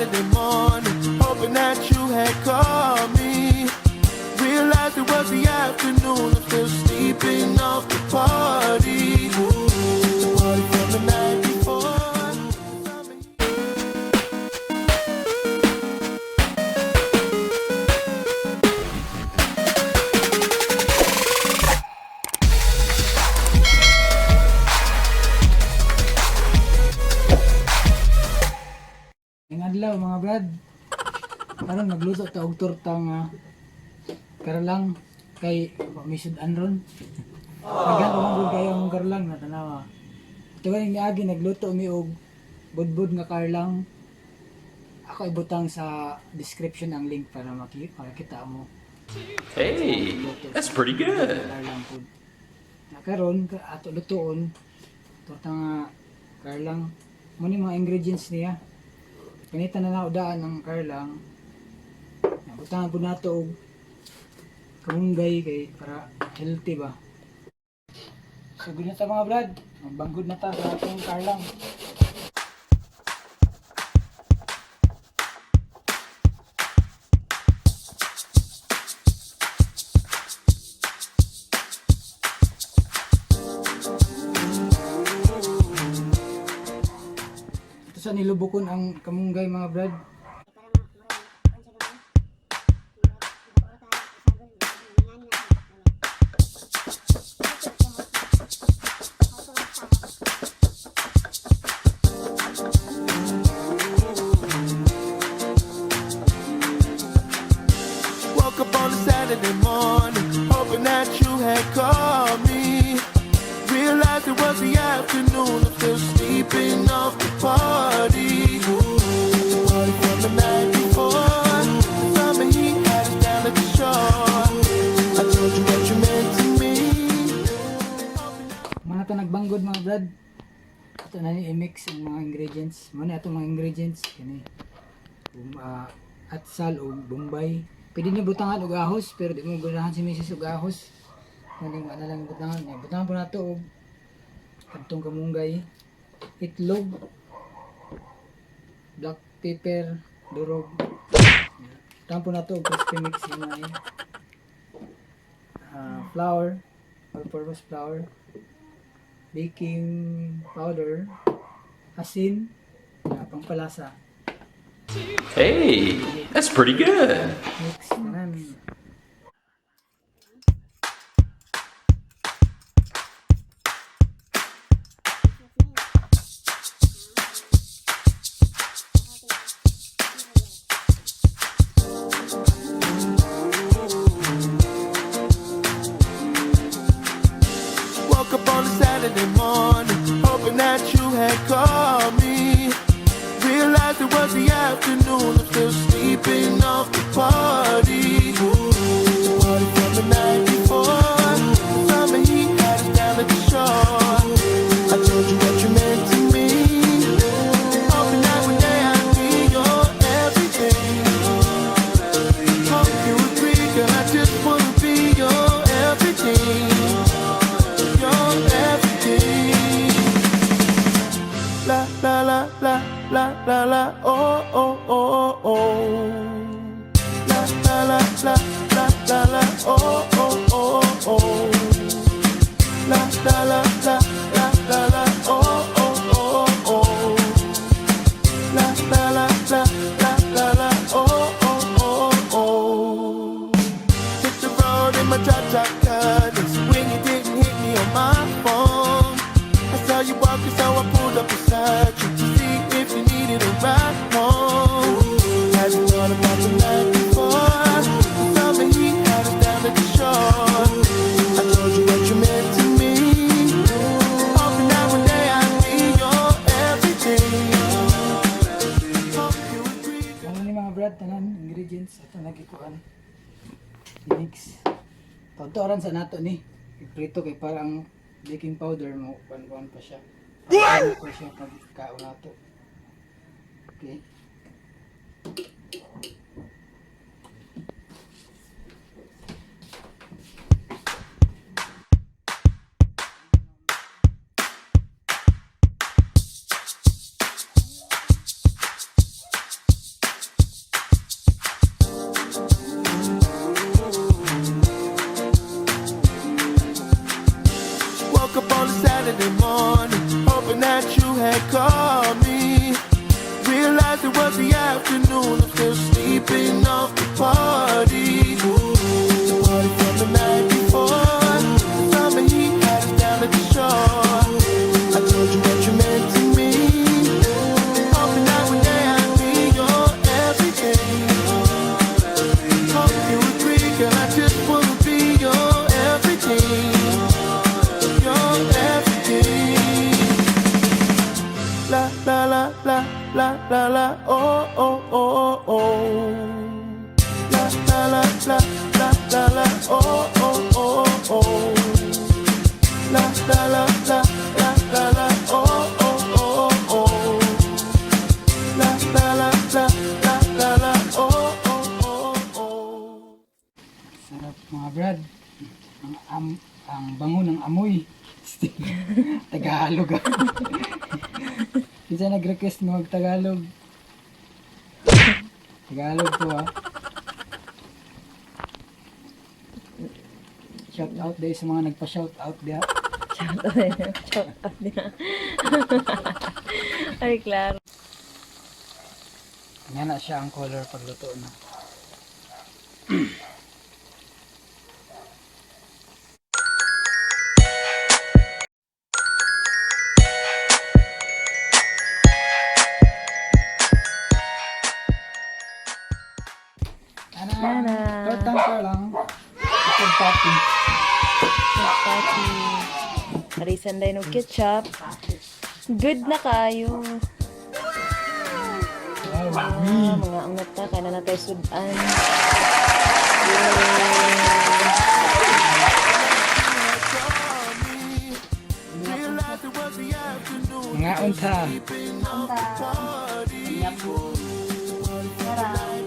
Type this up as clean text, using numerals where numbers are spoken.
Saturday morning, hoping that you had called me. Realized it was the afternoon, I'm still sleeping off the party. The party from the night before. Adlaw mga brad, karon magluto ta og tortang karlang kay misudan ron. Dagan ko mong kayo ang karlang na tanawa. Ito ganing niagi nagluto mi og budbud nga karlang. Ako ibutang sa description ang link para makita mo. Hey, that's pretty good. Karlang food. Na karon ato lutoon tortang karlang. Mo ni mga ingredients niya. Ganito na naudaan ng karlang. Butangan po nato og kamunggay kay para healthy ba. So good na ta mga brad. Magbanggod na ta sa atong karlang. Sa nilubukon ang kamunggay mga brad. Woke up on a Saturday morning, hoping that you had called me. Realized it was the afternoon, I'm still sleeping off the party. The party from the night before. Summer heat had us down at the shore. I told you what you meant to me. Muna ito nagbanggod mga brad. Ito na i-mix ang mga ingredients. Muna itong mga ingredients. Kani, atsal o bombay. Pwede niyo butangan og ahos, pero di mo ganahan si Mrs. og ahos. Hindi mo na lang butangan niya. Butangan po na ito og kadtong kamunggay, itlog, black pepper, durog. Butangan po na ito og crispy mix yung flour, all-purpose flour, baking powder, asin, pangpalasa. Hey, that's pretty good. Mix na namin. Woke up on a Saturday morning, hoping that you had called me. Realized it was the afternoon, I'm still sleeping off the party. The party from the night before. Summer heat had us down at the shore. I told you what you meant to me. Hoping that one day I'd be your everything. Hope you agree, girl, I just wanna be your everything. Your everything. La la la la la la la oh oh oh oh. La la la la la la la oh oh oh oh. La la la la la la la oh oh oh oh. La la la la la la la oh oh oh oh. Hit the road in my drop top cutters when you didn't hit me on my phone. I saw you walking, so I pulled up beside you to see if you needed a ride home. Hadn't thought about the night before. Summer heat had us down at the shore. I told you what you meant to me. Hoping that one day I'd be your everything. Hope you agree. Ano ni mga brad, tanan ingredients ato nagikuan. Mix. Tawtoran sa nato ni. Iprito kay parang baking powder mo kuan pa siya. Ano ko siya pagkaon nato. Okay. had called me. Realized it was the afternoon, I'm still sleeping off the party. The party from the night before, summer heat had us down at the shore. I told you what you meant to me, hoping that one day I'd be your everything. Hope you agree, girl, I just wanna be your everything. Your everything. La la la la la la la, oh oh oh oh. La la la la la la la, oh oh oh oh. La la la la la la la, oh oh oh oh. La la la la la la la, oh oh oh oh. Sarap mga brad. Ang bango ng amoy. Tagalog. Isa nag-request mo mag-Tagalog. Tagalog to Shout out day sa mga nagpa-shout out diya. Shout out niya. Ay, klaro. Yan na siya ang color pagluto na. Tortang karlang. Ikon pati. Pati. Harisan day ng ketchup. Good na kayo. Mga angat na. Kaya na tayo sudan. Mga unta. Sarap.